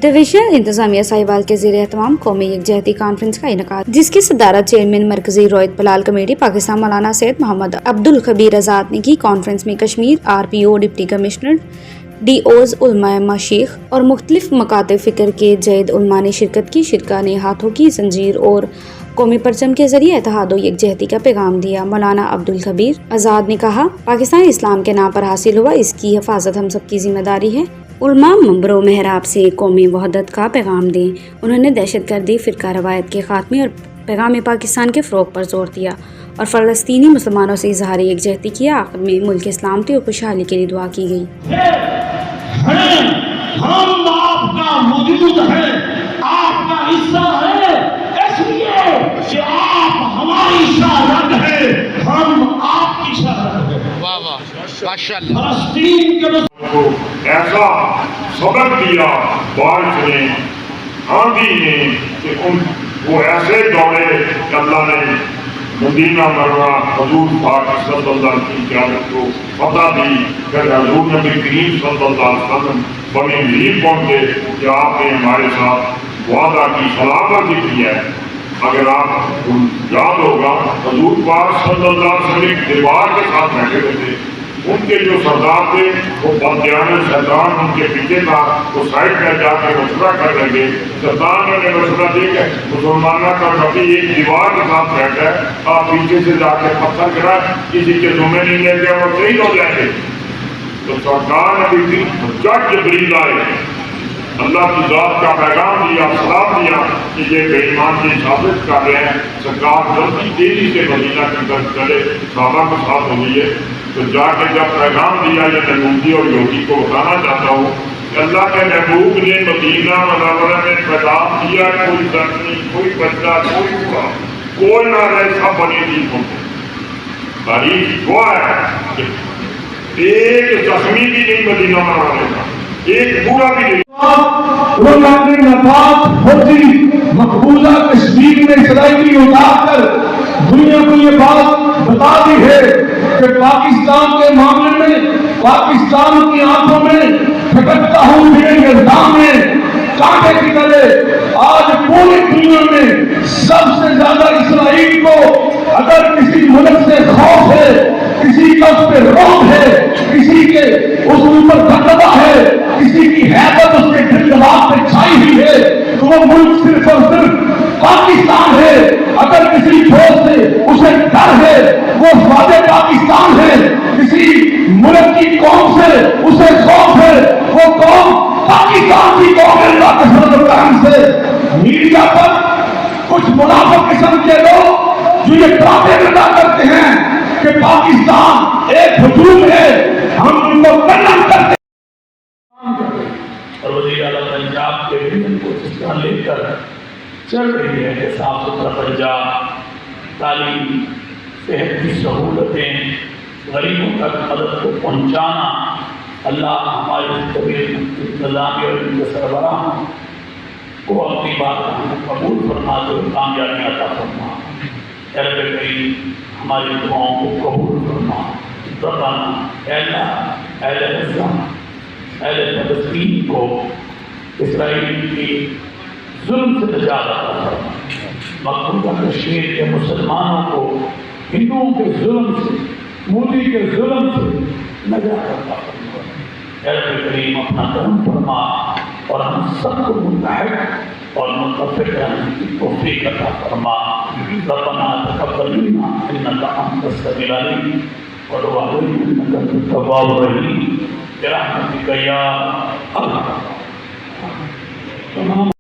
Divisional انتظامیہ ساہیوال کے زیر اہتمام قومی یکجہتی کانفرنس کا انعقاد، جس کی صدارت چیئرمین مرکزی رویت بلال کمیٹی پاکستان مولانا سید محمد عبدالخبیر آزاد نے کی۔ کانفرنس میں Kashmir RPO، deputy commissioner, DOs، علماء مشائخ اور مختلف مکاتب فکر کے جید علماء نے شرکت کی۔ شرکا نے ہاتھوں کی زنجیر اور قومی پرچم کے ذریعے اتحاد و یکجہتی کا پیغام دیا۔ مولانا عبدالخبیر آزاد نے کہا، پاکستان اسلام کے نام پر حاصل ہوا، اس کی حفاظت ہم سب کی ذمہ داری ہے۔ علماء منبر و محراب سے قومی وحدت کا پیغام دیں۔ انہوں نے دہشت گردی، فرقہ روایت کے خاتمے اور پیغام پاکستان کے فروغ پر زور دیا اور فلسطینی مسلمانوں سے اظہار یکجہتی کیا۔ آخر میں ملک سلامتی اور خوشحالی کے لیے دعا کی گئی۔ ہم آپ کا موجود ہے، آپ کا حصہ ہے، اس لیے کہ آپ ہماری شہرت ہے، ہم آپ کی شہرت ہے۔ واہ واہ ماشاءاللہ۔ فلسطین کے کو ایسا سبق دیا بارش نے، آندھی نے، کہ ان وہ ایسے دوڑے کہ اللہ نے مدینہ مروا حضور پاک صلی اللہ علیہ وسلم کی قیادت کو فتح دی۔ پھر حضور نبی کریم صلی اللہ علیہ وسلم بڑی امید پہنچے کہ آپ نے ہمارے ساتھ وعدہ کی سلامت کی ہے۔ اگر آپ یاد ہوگا حضور پاک صلی اللہ علیہ وسلم ایک دیوار کے ساتھ بیٹھے ہوئے تھے، ان کے جو سردار تھے وہ بددیانت شیطان ان کے پیچھے تھا، وہ سائڈ میں جا کے مشورہ کر لگے۔ شیطان نے مشورہ دے کہ مسلمانوں کا نبی ایک دیوار کے ساتھ بیٹھا ہے، آپ پیچھے سے جا کے پتھر گرا کسی کے ذمہ نہیں لے کے وہ شہید ہو جائیں گے۔ تو سرکار نے بھی جٹ جبریل آئے، اللہ کی ذات کا پیغام دیا، سلام دیا کہ یہ بے ایمان کی ثابت کر رہے ہیں۔ سرکار جلدی تیزی سے مدینہ کے اندر چلے، صحابہ کے ساتھ ہوئیے۔ تو جا کے جب پیغام دیا، یہ نمودی اور یوگی کو بتانا چاہتا ہوں کہ اللہ کے محبوب نے مدینہ منورہ میں پیغام دیا، کوئی زخمی، کوئی بچہ، کوئی بوڑھا، کوئی نہ رہے، سب بنی ٹھیک ہوں گے۔ تاریخ وہ ہے کہ ایک زخمی بھی نہیں مدینہ منورہ کا، ایک بوڑھا بھی نہیں۔ وہ نفاق فوجی مقبوضہ کشمیر میں اسرائیلی اتار کر دنیا کو یہ بات بتا دی ہے کہ پاکستان کے معاملے میں، پاکستان کی آنکھوں میں پھٹکتا ہوں میرے الزام میں کانٹے کی طرح آج پوری دنیا میں سب سے زیادہ اسرائیل کو اگر کسی ملک سے خوف ہے، کسی کا اس پہ روب ہے، کسی کے اس اوپر دبدبہ ہے، کسی کی حیبت اس کے دل دماغ پہ چھائی ہوئی ہے، تو وہ ملک صرف اور صرف پاکستان ہے۔ اگر کسی فوج سے اسے ڈر ہے، وہ فوج پاکستان ہے۔ کسی ملک کی قوم سے اسے خوف ہے، وہ قوم پاکستان کی قوم ہے۔ اللہ کے فضل و کرم سے میڈیا پر کچھ منافق قسم کے لوگ جو یہ پروپیگنڈا کرتے ہیں کہ پاکستان ایک ہجوم ہے، ہم ان کو کنڈم کرتے ہیں۔ اور وزیر اعلیٰ پنجاب کے ویژن کو اس طرح لے کر چل رہی ہے کہ صاف ستھرا پنجاب، تعلیم، صحت کی سہولتیں، غریبوں تک مدد کو پہنچانا۔ اللہ ہمارے طبیعت انتظامیہ اور ان کے سربراہوں کو اپنی بات قبول فرما دے، کامیابی عطا فرما۔ اے رب کریم ہماری دعاؤں کو قبول فرما۔ ربنا اے اللہ، اہل اسلام، اہل فلسطین کو اسرائیل کی ظلم سے نجات عطا فرما۔ مقبوضہ کشمیر کے مسلمانوں کو ہندوؤں کے ظلم سے، مودی کے ظلم سے نجات عطا فرما۔ اے رب کریم اپنا کرم فرما اور ہم سب کو متحد اور متفق رہنے کی توفیق عطا فرما۔ ربنا تقبل منا انک انت السمیع العلیم وتب علینا انک انت التواب الرحیم برحمتک یا ارحم۔